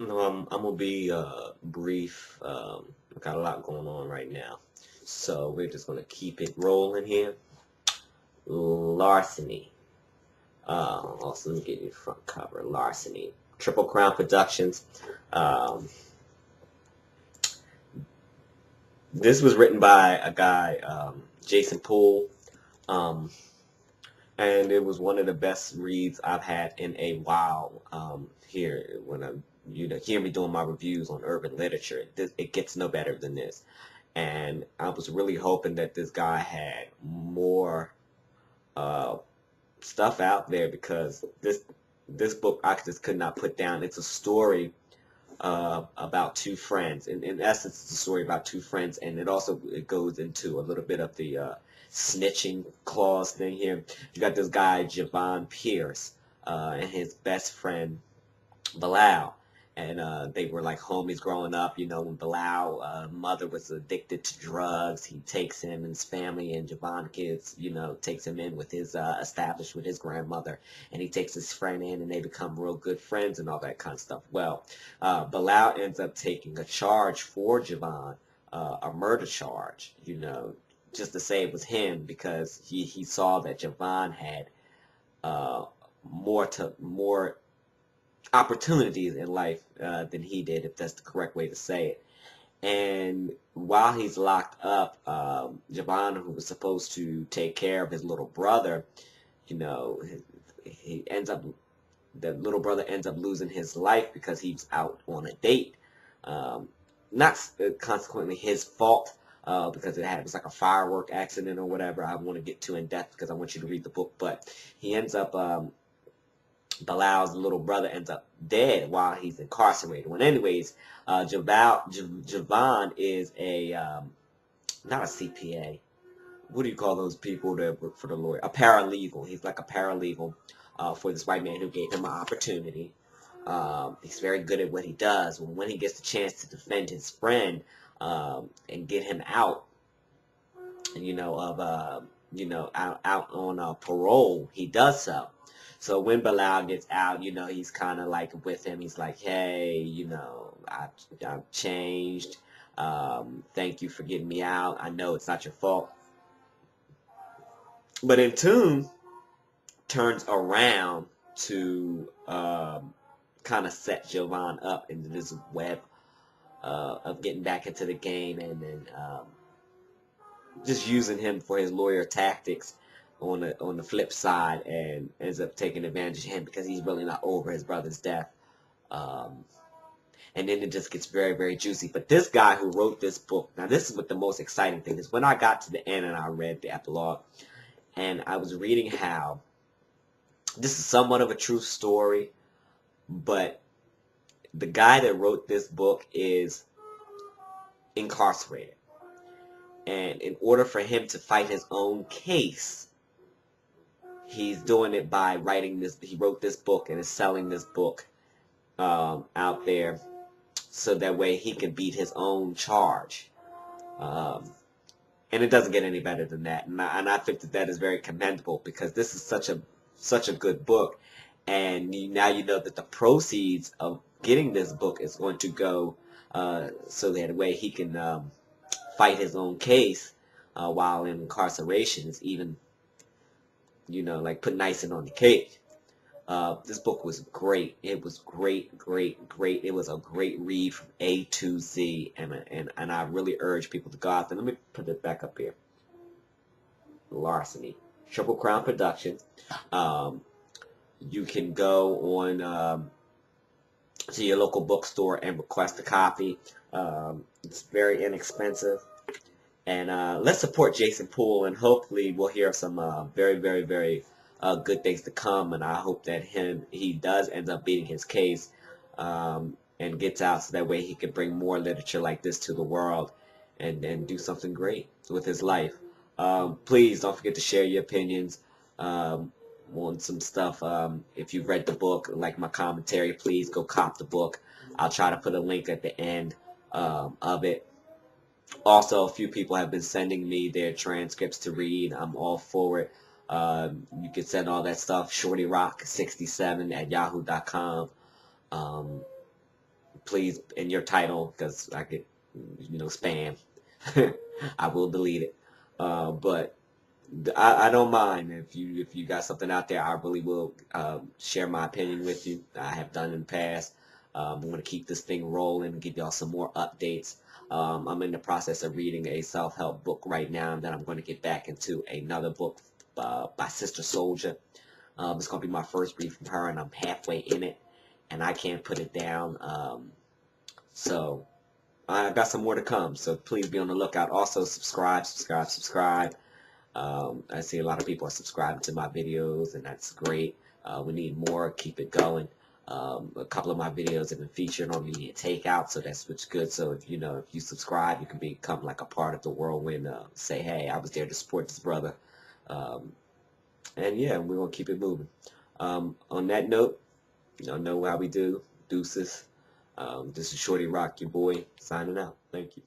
No, I'm gonna be brief. I got a lot going on right now, so we're just gonna keep it rolling here. Larceny. Also, let me get you the front cover. Larceny. Triple Crown Productions. Um, this was written by a guy, Jason Poole, um, and it was one of the best reads I've had in a while. Here, when you hear me doing my reviews on urban literature, it gets no better than this. And I was really hoping that this guy had more uh, stuff out there because this book I just could not put down. It's a story about two friends. In essence, it's a story about two friends, and it goes into a little bit of the snitching clause thing here. You got this guy Javon Pierce and his best friend Bilal. And they were like homies growing up. You know, when Bilal mother was addicted to drugs, he takes him and his family, and Javon takes him in with his established with his grandmother, and he takes his friend in, and they become real good friends and all that kind of stuff. Well, Bilal ends up taking a charge for Javon, a murder charge. Just to say it was him because he saw that Javon had uh, more opportunities in life than he did, if that's the correct way to say it. And while he's locked up, Javon, who was supposed to take care of his little brother, you know, he ends up the little brother ends up losing his life because he's out on a date. Um, Not consequently his fault. Because it was like a firework accident or whatever. I want to get too in depth because I want you to read the book, but he ends up Bilal's little brother ends up dead while he's incarcerated. Well, anyways, Javon is not a CPA. What do you call those people that work for the lawyer? A paralegal. He's like a paralegal for this white man who gave him an opportunity. He's very good at what he does. When he gets the chance to defend his friend and get him out, out on parole, he does so. So when Bilal gets out, he's kind of like with him. He's like, hey, I've changed. Thank you for getting me out. I know it's not your fault. But in tune turns around to kind of set Jovan up into this web of getting back into the game and then just using him for his lawyer tactics on the flip side, and ends up taking advantage of him because he's really not over his brother's death. Um, and then it just gets very, very juicy. But this guy who wrote this book, now this is what the most exciting thing is. When I got to the end and I read the epilogue, and I was reading how this is somewhat of a true story, but the guy that wrote this book is incarcerated. And in order for him to fight his own case, he's doing it by writing this. He wrote this book and is selling this book out there so that way he can beat his own charge. Um, and it doesn't get any better than that. And I think that is very commendable because this is such a good book. And now you know that the proceeds of getting this book is going to go so that way he can fight his own case while in incarceration is even, like putting icing on the cake. This book was great. It was great, great, great. It was a great read from A to Z, and I really urge people to go out there. Let me put it back up here. Larceny, Triple Crown Productions. Um, you can go on to your local bookstore and request a copy. It's very inexpensive. And let's support Jason Poole, and hopefully we'll hear some very, very, very good things to come. And I hope that he does end up beating his case and gets out so that way he can bring more literature like this to the world and do something great with his life. Please don't forget to share your opinions on some stuff. If you've read the book, like my commentary, please go cop the book. I'll try to put a link at the end of it. Also, a few people have been sending me their transcripts to read. I'm all for it. You can send all that stuff, Shortyrock67 at yahoo.com. Um, please, in your title, because I get, spam, I will delete it. But I don't mind if you got something out there. I really will share my opinion with you. I have done in the past. I'm going to keep this thing rolling and give y'all some more updates. I'm in the process of reading a self-help book right now, and then I'm going to get back into another book by Sister Soldier. It's going to be my first read from her, and I'm halfway in it, and I can't put it down. So I got some more to come, so please be on the lookout. Also, subscribe. I see a lot of people are subscribing to my videos, and that's great. We need more. Keep it going. A couple of my videos have been featured on Media Takeout, so that's what's good. So if you subscribe, you can become like a part of the whirlwind. Say, hey, I was there to support this brother. And yeah, we're gonna keep it moving. On that note, know how we do. Deuces. This is Shorty Rock, your boy, signing out. Thank you.